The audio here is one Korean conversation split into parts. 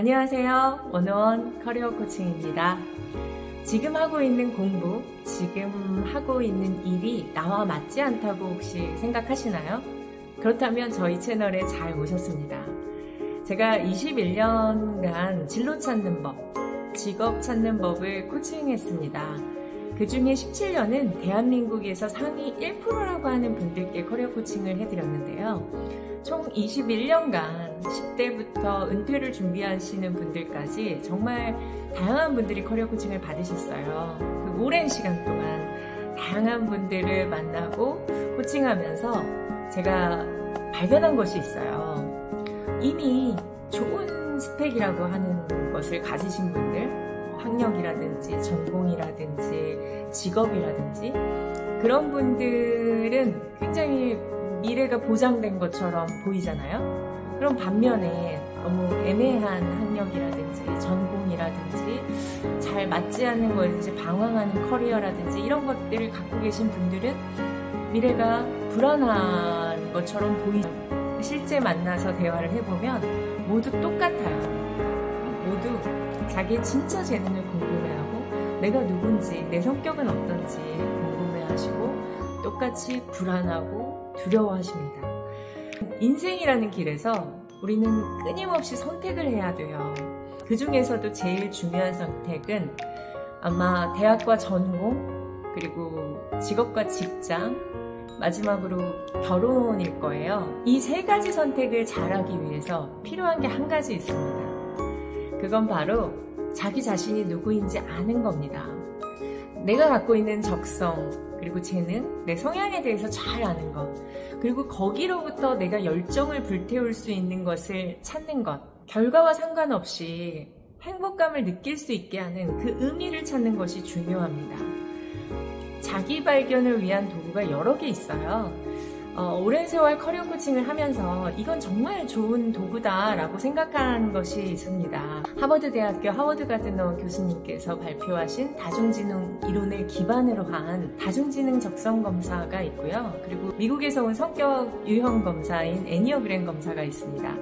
안녕하세요. 원어원 커리어 코칭입니다. 지금 하고 있는 공부, 지금 하고 있는 일이 나와 맞지 않다고 혹시 생각하시나요? 그렇다면 저희 채널에 잘 오셨습니다. 제가 21년간 진로 찾는 법, 직업 찾는 법을 코칭했습니다. 그 중에 17년은 대한민국에서 상위 1%라고 하는 분들께 커리어 코칭을 해드렸는데요. 총 21년간 10대부터 은퇴를 준비하시는 분들까지 정말 다양한 분들이 커리어 코칭을 받으셨어요. 그 오랜 시간 동안 다양한 분들을 만나고 코칭하면서 제가 발견한 것이 있어요. 이미 좋은 스펙이라고 하는 것을 가지신 분들, 학력이라든지 전공이라든지 직업이라든지 그런 분들은 굉장히 미래가 보장된 것처럼 보이잖아요. 그럼 반면에 너무 애매한 학력이라든지 전공이라든지 잘 맞지 않는 거에서 방황하는 커리어라든지 이런 것들을 갖고 계신 분들은 미래가 불안한 것처럼 보이죠. 실제 만나서 대화를 해보면 모두 똑같아요. 모두 자기의 진짜 재능을 궁금해하고 내가 누군지, 내 성격은 어떤지 궁금해하시고 똑같이 불안하고 두려워하십니다. 인생이라는 길에서 우리는 끊임없이 선택을 해야 돼요. 그 중에서도 제일 중요한 선택은 아마 대학과 전공, 그리고 직업과 직장, 마지막으로 결혼일 거예요. 이 세 가지 선택을 잘하기 위해서 필요한 게 한 가지 있습니다. 그건 바로 자기 자신이 누구인지 아는 겁니다. 내가 갖고 있는 적성, 그리고 재능, 내 성향에 대해서 잘 아는 것, 그리고 거기로부터 내가 열정을 불태울 수 있는 것을 찾는 것, 결과와 상관없이 행복감을 느낄 수 있게 하는 그 의미를 찾는 것이 중요합니다. 자기 발견을 위한 도구가 여러 개 있어요. 오랜 세월 커리어 코칭을 하면서 이건 정말 좋은 도구다라고 생각한 것이 있습니다. 하버드대학교 하워드 가드너 교수님께서 발표하신 다중지능 이론을 기반으로 한 다중지능 적성 검사가 있고요. 그리고 미국에서 온 성격 유형 검사인 애니어그램 검사가 있습니다.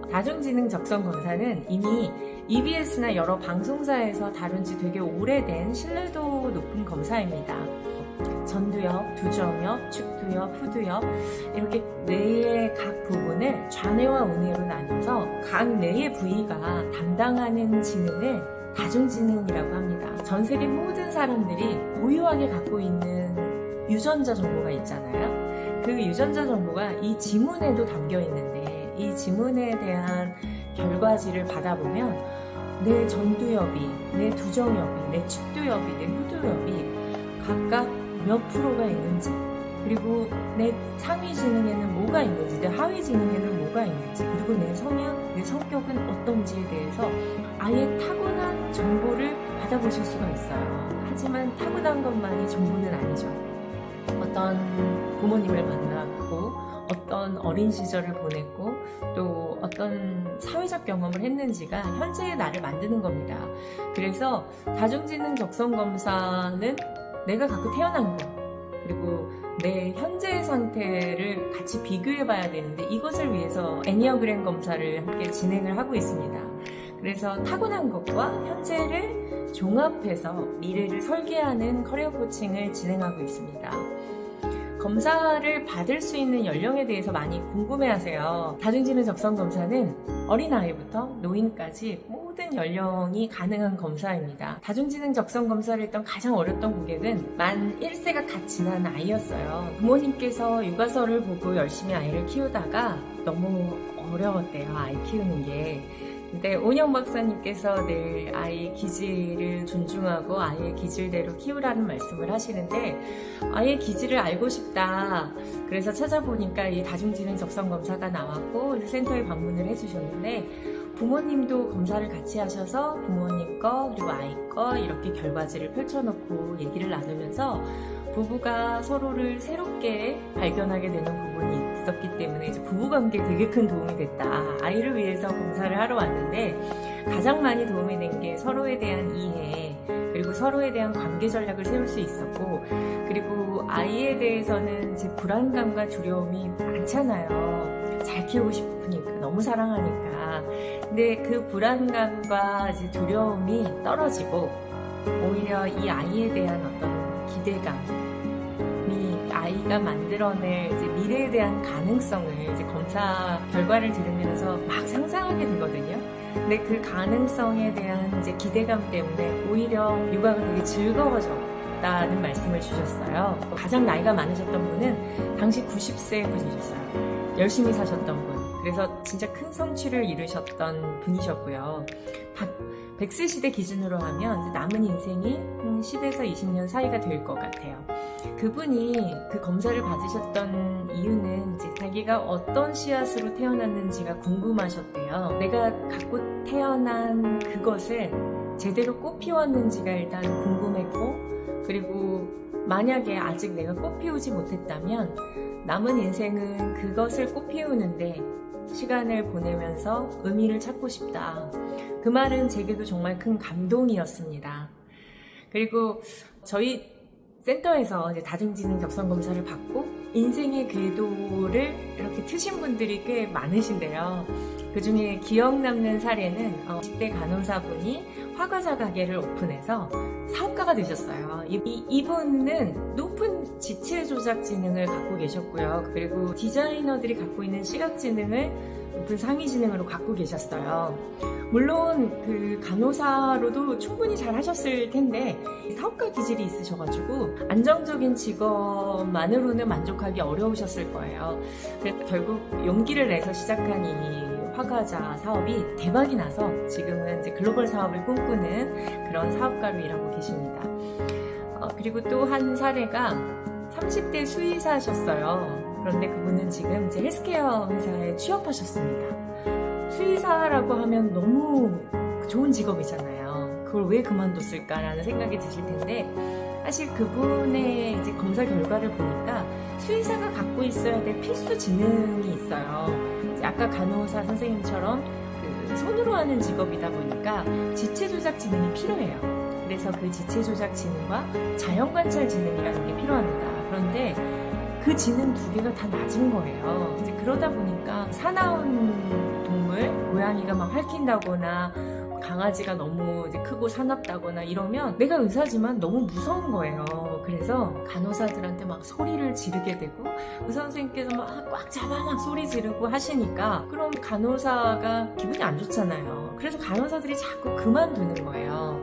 다중지능 적성 검사는 이미 EBS나 여러 방송사에서 다룬 지 되게 오래된 신뢰도 높은 검사입니다. 전두엽, 두정엽, 축두엽, 후두엽 이렇게 뇌의 각 부분을 좌뇌와 우뇌로 나눠서 각 뇌의 부위가 담당하는 지능을 다중지능이라고 합니다. 전 세계 모든 사람들이 고유하게 갖고 있는 유전자 정보가 있잖아요. 그 유전자 정보가 이 지문에도 담겨 있는데 이 지문에 대한 결과지를 받아보면 내 전두엽이, 내 두정엽이, 내 축두엽이, 내 후두엽이 각각 몇 프로가 있는지, 그리고 내 상위 지능에는 뭐가 있는지, 내 하위 지능에는 뭐가 있는지, 그리고 내 성향, 내 성격은 어떤지에 대해서 아예 타고난 정보를 받아보실 수가 있어요. 하지만 타고난 것만이 전부는 아니죠. 어떤 부모님을 만났고 어떤 어린 시절을 보냈고 또 어떤 사회적 경험을 했는지가 현재의 나를 만드는 겁니다. 그래서 다중지능 적성 검사는 내가 갖고 태어난 것, 그리고 내 현재의 상태를 같이 비교해 봐야 되는데 이것을 위해서 애니어그램 검사를 함께 진행을 하고 있습니다. 그래서 타고난 것과 현재를 종합해서 미래를 설계하는 커리어 코칭을 진행하고 있습니다. 검사를 받을 수 있는 연령에 대해서 많이 궁금해하세요. 다중지능 적성 검사는 어린아이부터 노인까지 모든 연령이 가능한 검사입니다. 다중지능 적성 검사를 했던 가장 어렸던 고객은 만 1세가 갓 지난 아이였어요. 부모님께서 육아서를 보고 열심히 아이를 키우다가 너무 어려웠대요, 아이 키우는 게. 근데 온영 박사님께서 늘 아이의 기질을 존중하고 아이의 기질대로 키우라는 말씀을 하시는데 아이의 기질을 알고 싶다. 그래서 찾아보니까 이 다중지능 적성 검사가 나왔고 센터에 방문을 해주셨는데 부모님도 검사를 같이 하셔서 부모님 거 그리고 아이 거 이렇게 결과지를 펼쳐놓고 얘기를 나누면서 부부가 서로를 새롭게 발견하게 되는 부분이 있었기 때문에 이제 부부관계에 되게 큰 도움이 됐다. 아이를 위해서 검사를 하러 왔는데 가장 많이 도움이 된 게 서로에 대한 이해, 그리고 서로에 대한 관계 전략을 세울 수 있었고, 그리고 아이에 대해서는 이제 불안감과 두려움이 많잖아요. 잘 키우고 싶으니까. 너무 사랑하니까. 근데 그 불안감과 이제 두려움이 떨어지고 오히려 이 아이에 대한 어떤 기대감이 아이가 만들어낼 이제 미래에 대한 가능성을 이제 검사 결과를 들으면서 막 상상하게 되거든요. 근데 그 가능성에 대한 이제 기대감 때문에 오히려 육아가 되게 즐거워졌다는 말씀을 주셨어요. 가장 나이가 많으셨던 분은 당시 90세 분이셨어요. 열심히 사셨던 분. 그래서 진짜 큰 성취를 이루셨던 분이셨고요. 100세 시대 기준으로 하면 이제 남은 인생이 10에서 20년 사이가 될 것 같아요. 그분이 그 검사를 받으셨던 이유는 이제 자기가 어떤 씨앗으로 태어났는지가 궁금하셨대요. 내가 갖고 태어난 그것을 제대로 꽃 피웠는지가 일단 궁금했고, 그리고 만약에 아직 내가 꽃 피우지 못했다면 남은 인생은 그것을 꽃 피우는데 시간을 보내면서 의미를 찾고 싶다. 그 말은 제게도 정말 큰 감동이었습니다. 그리고 저희 센터에서 이제 다중지능 적성 검사를 받고 인생의 궤도를 이렇게 트신 분들이 꽤 많으신데요. 그 중에 기억 남는 사례는 10대 간호사분이 화과자 가게를 오픈해서 사업가가 되셨어요. 이분은 높은 지체 조작 지능을 갖고 계셨고요. 그리고 디자이너들이 갖고 있는 시각 지능을 높은 상위 지능으로 갖고 계셨어요. 물론 그 간호사로도 충분히 잘 하셨을 텐데 사업가 기질이 있으셔가지고 안정적인 직업만으로는 만족하기 어려우셨을 거예요. 그래서 결국 용기를 내서 시작한 이 화과자 사업이 대박이 나서 지금은 이제 글로벌 사업을 꿈꾸는 그런 사업가로 일하고 계십니다. 그리고 또 한 사례가 30대 수의사셨어요. 그런데 그분은 지금 이제 헬스케어 회사에 취업하셨습니다. 수의사라고 하면 너무 좋은 직업이잖아요. 그걸 왜 그만뒀을까라는 생각이 드실 텐데, 사실 그분의 이제 검사 결과를 보니까 수의사가 갖고 있어야 될 필수 지능이 있어요. 아까 간호사 선생님처럼 그 손으로 하는 직업이다 보니까 지체 조작 지능이 필요해요. 그래서 그 지체 조작 지능과 자연 관찰 지능이라는 게 필요합니다. 그런데 그 지능 두 개가 다 낮은 거예요. 이제 그러다 보니까 사나운 동물, 고양이가 막 핥힌다거나 강아지가 너무 이제 크고 사납다거나 이러면 내가 의사지만 너무 무서운 거예요. 그래서 간호사들한테 막 소리를 지르게 되고 의사 선생님께서 막 꽉 잡아 막 소리 지르고 하시니까 그럼 간호사가 기분이 안 좋잖아요. 그래서 간호사들이 자꾸 그만두는 거예요.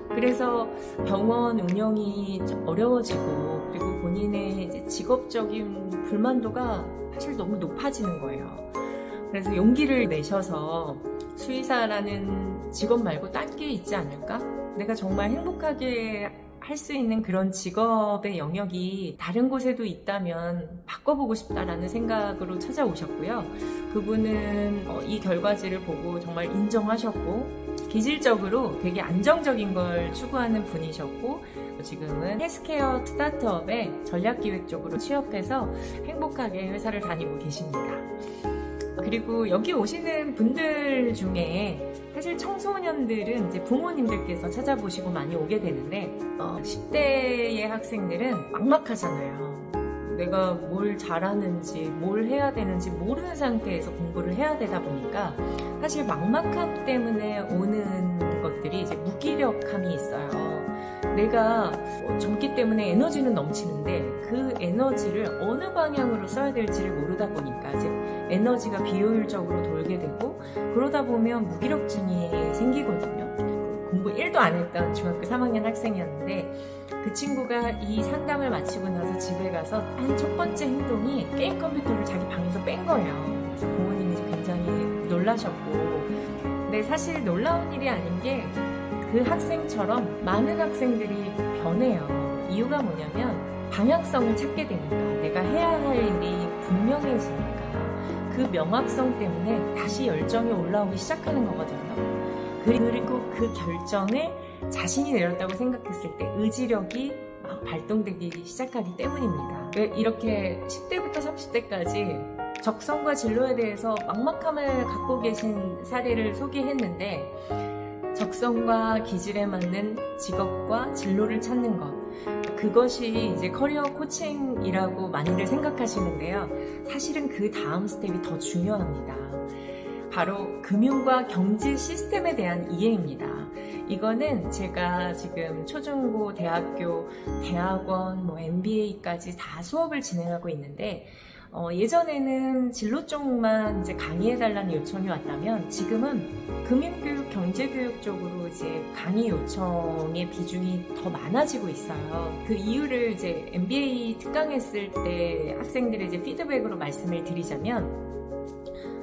그래서 병원 운영이 어려워지고 그리고 본인의 이제 직업적인 불만도가 사실 너무 높아지는 거예요. 그래서 용기를 내셔서 수의사라는 직업 말고 딴 게 있지 않을까? 내가 정말 행복하게 할 수 있는 그런 직업의 영역이 다른 곳에도 있다면 바꿔보고 싶다라는 생각으로 찾아오셨고요. 그분은 이 결과지를 보고 정말 인정하셨고 기질적으로 되게 안정적인 걸 추구하는 분이셨고 지금은 헬스케어 스타트업의 전략기획 쪽으로 취업해서 행복하게 회사를 다니고 계십니다. 그리고 여기 오시는 분들 중에 사실 청소년들은 이제 부모님들께서 찾아보시고 많이 오게 되는데 10대의 학생들은 막막하잖아요. 내가 뭘 잘하는지 뭘 해야 되는지 모르는 상태에서 공부를 해야 되다 보니까 사실 막막함 때문에 오는 것들이 이제 무기력함이 있어요. 내가 젊기 때문에 에너지는 넘치는데 그 에너지를 어느 방향으로 써야 될지를 모르다 보니까 이제 에너지가 비효율적으로 돌게 되고 그러다 보면 무기력증이 생기거든요. 공부 1도 안 했던 중학교 3학년 학생이었는데 그 친구가 이 상담을 마치고 나서 집에 가서 한 첫 번째 행동이 게임 컴퓨터를 자기 방에서 뺀 거예요. 그래서 부모님이 굉장히 놀라셨고 근데 사실 놀라운 일이 아닌 게 그 학생처럼 많은 학생들이 변해요. 이유가 뭐냐면 방향성을 찾게 되니까 내가 해야 할 일이 분명해지니까 그 명확성 때문에 다시 열정이 올라오기 시작하는 거거든요. 그리고 그 결정을 자신이 내렸다고 생각했을 때 의지력이 막 발동되기 시작하기 때문입니다. 이렇게 10대부터 30대까지 적성과 진로에 대해서 막막함을 갖고 계신 사례를 소개했는데 적성과 기질에 맞는 직업과 진로를 찾는 것 그것이 이제 커리어 코칭이라고 많이들 생각하시는데요. 사실은 그 다음 스텝이 더 중요합니다. 바로 금융과 경제 시스템에 대한 이해입니다. 이거는 제가 지금 초중고, 대학교, 대학원, MBA까지 다 수업을 진행하고 있는데 예전에는 진로 쪽만 이제 강의해달라는 요청이 왔다면 지금은 금융교육, 경제교육 쪽으로 이제 강의 요청의 비중이 더 많아지고 있어요. 그 이유를 이제 MBA 특강했을 때 학생들의 이제 피드백으로 말씀을 드리자면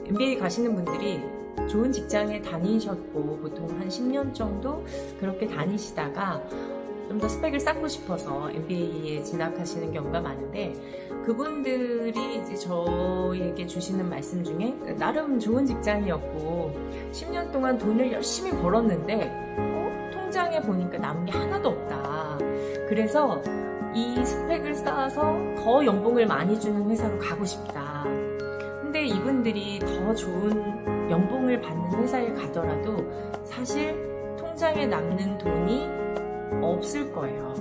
MBA 가시는 분들이 좋은 직장에 다니셨고 보통 한 10년 정도 그렇게 다니시다가 좀 더 스펙을 쌓고 싶어서 MBA에 진학하시는 경우가 많은데 그분들이 이제 저에게 주시는 말씀 중에 나름 좋은 직장이었고 10년 동안 돈을 열심히 벌었는데 통장에 보니까 남은 게 하나도 없다. 그래서 이 스펙을 쌓아서 더 연봉을 많이 주는 회사로 가고 싶다. 근데 이분들이 더 좋은 연봉을 받는 회사에 가더라도 사실 통장에 남는 돈이 없을 거예요.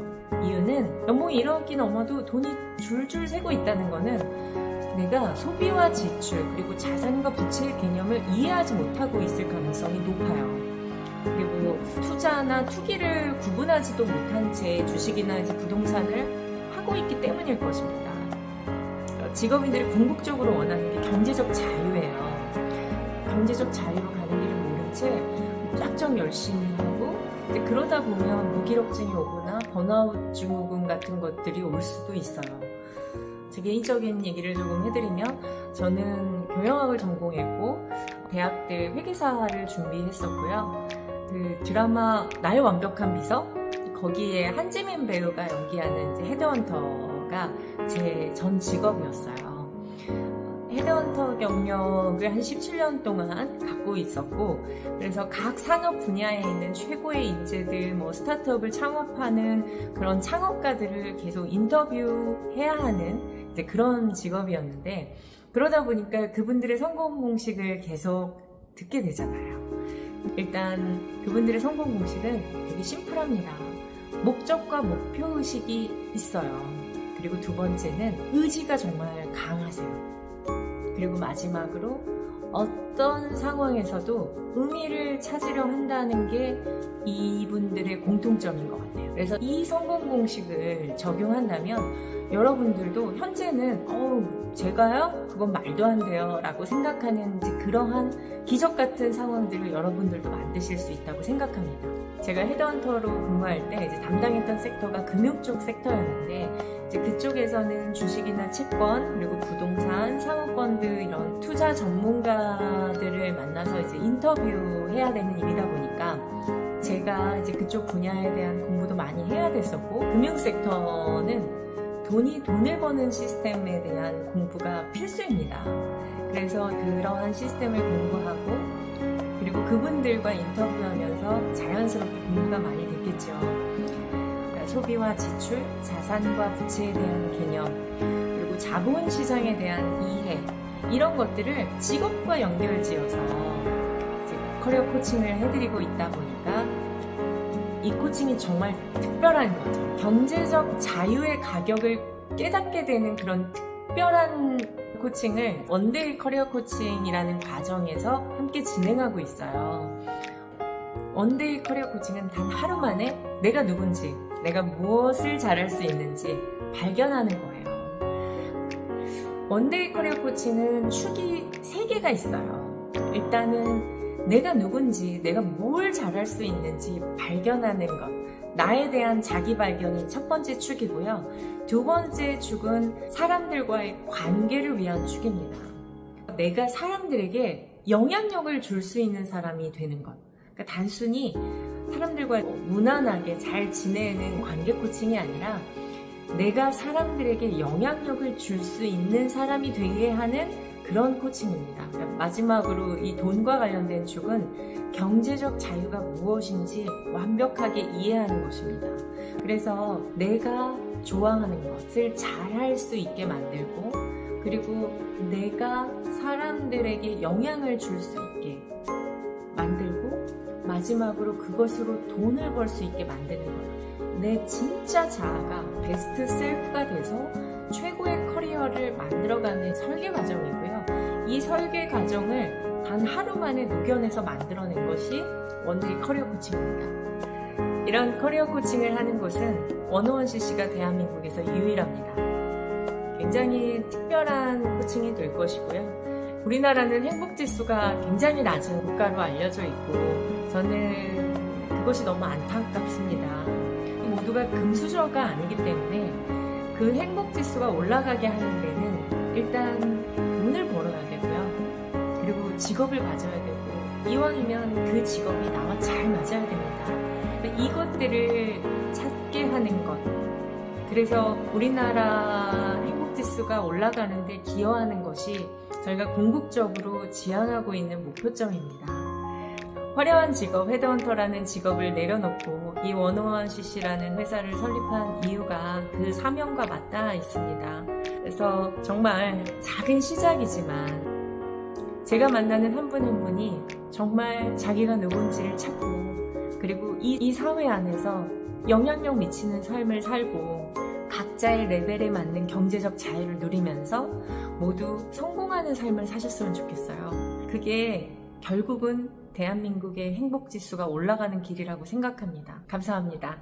이유는 연봉이 1억이 넘어도 돈이 줄줄 새고 있다는 거는 내가 소비와 지출 그리고 자산과 부채의 개념을 이해하지 못하고 있을 가능성이 높아요. 그리고 투자나 투기를 구분하지도 못한 채 주식이나 이제 부동산을 하고 있기 때문일 것입니다. 직업인들이 궁극적으로 원하는 게 경제적 자유예요. 경제적 자유로 가는 길을 모른 채 쫙쫙 열심히 하고 그러다 보면 무기력증이 오거나 번아웃 증후군 같은 것들이 올 수도 있어요. 제 개인적인 얘기를 조금 해드리면 저는 경영학을 전공했고 대학 때 회계사를 준비했었고요. 그 드라마 나의 완벽한 비서 거기에 한지민 배우가 연기하는 이제 헤드헌터가 제 전 직업이었어요. 헤드헌터 경력을 한 17년 동안 갖고 있었고 그래서 각 산업 분야에 있는 최고의 인재들 스타트업을 창업하는 그런 창업가들을 계속 인터뷰해야 하는 이제 그런 직업이었는데 그러다 보니까 그분들의 성공 공식을 계속 듣게 되잖아요. 일단 그분들의 성공 공식은 되게 심플합니다. 목적과 목표의식이 있어요. 그리고 두 번째는 의지가 정말 강하세요. 그리고 마지막으로 어떤 상황에서도 의미를 찾으려 한다는 게 이분들의 공통점인 것 같아요. 그래서 이 성공 공식을 적용한다면 여러분들도 현재는 제가요? 그건 말도 안 돼요 라고 생각하는 그러한 기적 같은 상황들을 여러분들도 만드실 수 있다고 생각합니다. 제가 헤드헌터로 근무할 때 이제 담당했던 섹터가 금융 쪽 섹터였는데 이제 그쪽에서는 주식이나 채권 그리고 부동산, 사모펀드 이런 투자 전문가들을 만나서 이제 인터뷰해야 되는 일이다 보니까 제가 이제 그쪽 분야에 대한 공부도 많이 해야 됐었고 금융 섹터는 돈을 버는 시스템에 대한 공부가 필수입니다. 그래서 그러한 시스템을 공부하고 그리고 그분들과 인터뷰하면서 자연스럽게 공부가 많이 됐겠죠. 그러니까 소비와 지출, 자산과 부채에 대한 개념, 그리고 자본시장에 대한 이해 이런 것들을 직업과 연결지어서 커리어 코칭을 해드리고 있다 보니까 이 코칭이 정말 특별한 거죠. 경제적 자유의 가격을 깨닫게 되는 그런 특별한 코칭을 원데이 커리어 코칭이라는 과정에서 함께 진행하고 있어요. 원데이 커리어 코칭은 단 하루 만에 내가 누군지, 내가 무엇을 잘할 수 있는지 발견하는 거예요. 원데이 커리어 코칭은 축이 3개가 있어요. 일단은 내가 누군지, 내가 뭘 잘할 수 있는지 발견하는 것. 나에 대한 자기 발견이 첫 번째 축이고요. 두 번째 축은 사람들과의 관계를 위한 축입니다. 내가 사람들에게 영향력을 줄 수 있는 사람이 되는 것. 그러니까 단순히 사람들과 무난하게 잘 지내는 관계 코칭이 아니라 내가 사람들에게 영향력을 줄 수 있는 사람이 되게 하는 그런 코칭입니다. 마지막으로 이 돈과 관련된 축은 경제적 자유가 무엇인지 완벽하게 이해하는 것입니다. 그래서 내가 좋아하는 것을 잘할 수 있게 만들고 그리고 내가 사람들에게 영향을 줄 수 있게 만들고 마지막으로 그것으로 돈을 벌 수 있게 만드는 것. 내 진짜 자아가 베스트 셀프가 돼서 최고의 커리어를 만들어가는 설계 과정이고요. 이 설계 과정을 단 하루 만에 녹여내서 만들어낸 것이 원데이 커리어 코칭입니다. 이런 커리어 코칭을 하는 곳은 원어원 CC가 대한민국에서 유일합니다. 굉장히 특별한 코칭이 될 것이고요. 우리나라는 행복지수가 굉장히 낮은 국가로 알려져 있고 저는 그것이 너무 안타깝습니다. 모두가 금수저가 아니기 때문에 그 행복지수가 올라가게 하는 데는 일단 돈을 벌어야 되고요. 그리고 직업을 가져야 되고 이왕이면 그 직업이 나와 잘 맞아야 됩니다. 이것들을 찾게 하는 것, 그래서 우리나라 행복지수가 올라가는데 기여하는 것이 저희가 궁극적으로 지향하고 있는 목표점입니다. 화려한 직업, 헤드헌터라는 직업을 내려놓고 이 원어원 CC라는 회사를 설립한 이유가 그 사명과 맞닿아 있습니다. 그래서 정말 작은 시작이지만 제가 만나는 한 분 한 분이 정말 자기가 누군지를 찾고 그리고 이 사회 안에서 영향력 미치는 삶을 살고 각자의 레벨에 맞는 경제적 자유를 누리면서 모두 성공하는 삶을 사셨으면 좋겠어요. 그게 결국은 대한민국의 행복지수가 올라가는 길이라고 생각합니다. 감사합니다.